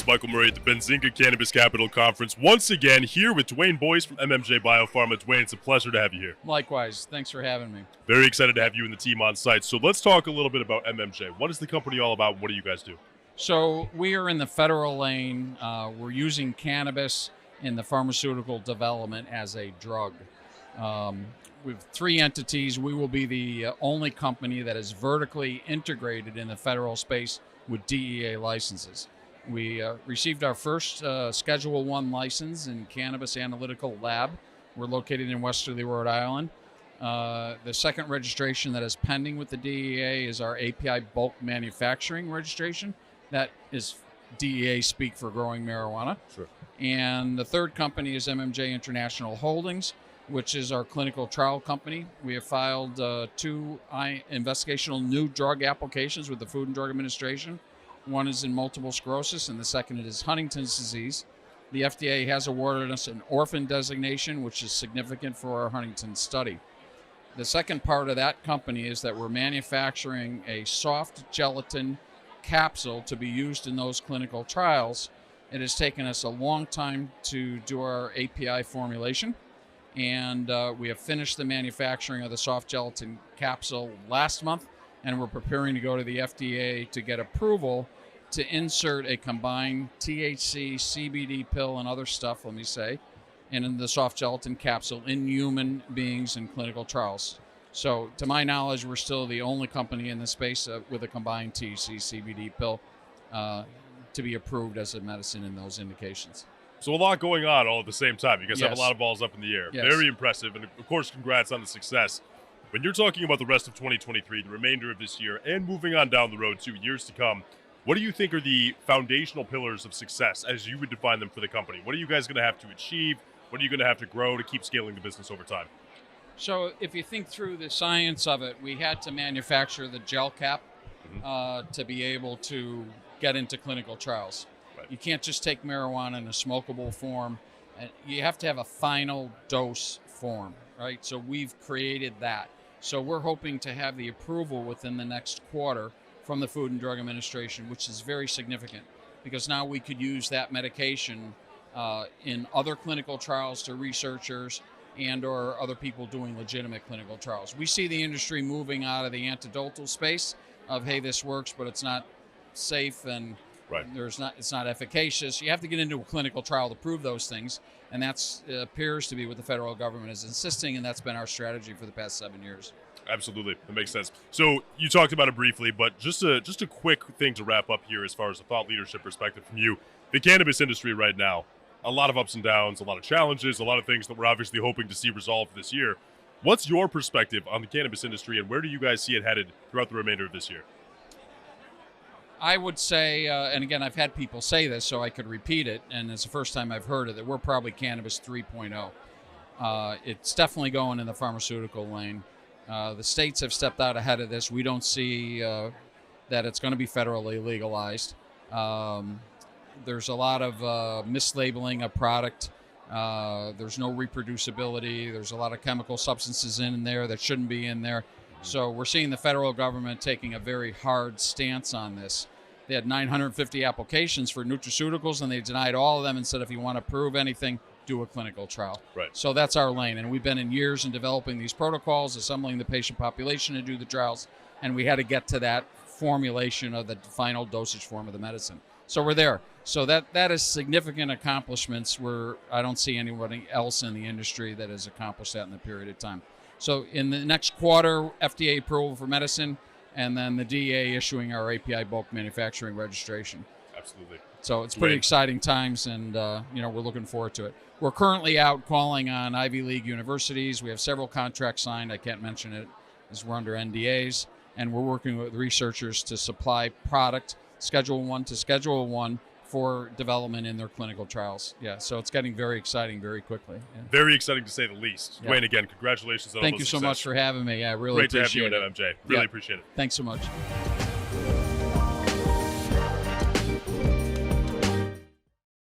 Michael Murray at the Benzinga Cannabis Capital Conference. Once again, here with Duane Boise from MMJ Biopharma. Duane, it's a pleasure to have you here. Likewise. Thanks for having me. Very excited to have you and the team on site. So let's talk a little bit about MMJ. What is the company all about? What do you guys do? So we are in the federal lane. We're using cannabis in the pharmaceutical development as a drug. With 3 entities, we will be the only company that is vertically integrated in the federal space with DEA licenses. We received our first Schedule I license in Cannabis Analytical Lab. We're located in Westerly, Rhode Island. The second registration that is pending with the DEA is our API bulk manufacturing registration. That is DEA speak for growing marijuana. Sure. And the third company is MMJ International Holdings, which is our clinical trial company. We have filed 2 investigational new drug applications with the Food and Drug Administration. One is in multiple sclerosis, and the second is Huntington's disease. The FDA has awarded us an orphan designation, which is significant for our Huntington's study. The second part of that company is that we're manufacturing a soft gelatin capsule to be used in those clinical trials. It has taken us a long time to do our API formulation, and we have finished the manufacturing of the soft gelatin capsule last month, and we're preparing to go to the FDA to get approval to insert a combined THC, CBD pill, and other stuff, in the soft gelatin capsule in human beings in clinical trials. So, to my knowledge, we're still the only company in the space with a combined THC, CBD pill to be approved as a medicine in those indications. So a lot going on all at the same time. You guys have a lot of balls up in the air. Yes. Very impressive. And, of course, congrats on the success. When you're talking about the rest of 2023, the remainder of this year, and moving on down the road to years to come, what do you think are the foundational pillars of success as you would define them for the company? What are you guys going to have to achieve? What are you going to have to grow to keep scaling the business over time? So if you think through the science of it, we had to manufacture the gel cap to be able to get into clinical trials. Right. You can't just take marijuana in a smokable form. You have to have a final dose form, right? So we've created that. So we're hoping to have the approval within the next quarter from the Food and Drug Administration, which is very significant because now we could use that medication in other clinical trials to researchers and or other people doing legitimate clinical trials. We see the industry moving out of the anecdotal space of, hey, this works, but it's not safe and right. It's not efficacious. You have to get into a clinical trial to prove those things, and that appears to be what the federal government is insisting, and that's been our strategy for the past 7 years. Absolutely. That makes sense. So you talked about it briefly, but just a quick thing to wrap up here as far as a thought leadership perspective from you. The cannabis industry right now, a lot of ups and downs, a lot of challenges, a lot of things that we're obviously hoping to see resolved this year. What's your perspective on the cannabis industry, and where do you guys see it headed throughout the remainder of this year? I would say, and again, I've had people say this, so I could repeat it, and it's the first time I've heard it, that we're probably cannabis 3.0. It's definitely going in the pharmaceutical lane. The states have stepped out ahead of this. We don't see that it's going to be federally legalized. There's a lot of mislabeling of product. There's no reproducibility. There's a lot of chemical substances in there that shouldn't be in there. So we're seeing the federal government taking a very hard stance on this. They had 950 applications for nutraceuticals, and they denied all of them and said, if you want to prove anything, do a clinical trial. Right. So that's our lane, and we've been in years in developing these protocols, assembling the patient population to do the trials, and we had to get to that formulation of the final dosage form of the medicine. So we're there. So that is significant accomplishments where I don't see anybody else in the industry that has accomplished that in the period of time. So in the next quarter, FDA approval for medicine, and then the DEA issuing our API bulk manufacturing registration. Absolutely. So it's pretty exciting times, and we're looking forward to it. We're currently out calling on Ivy League universities. We have several contracts signed. I can't mention it as we're under NDAs, and we're working with researchers to supply product Schedule I to Schedule I for development in their clinical trials. Yeah, so it's getting very exciting very quickly. Yeah. Very exciting to say the least. Yeah. Duane, again, congratulations on all the success. Thank you so much for having me. Yeah, I really appreciate it. Great to have you at MMJ. Really appreciate it. Thanks so much.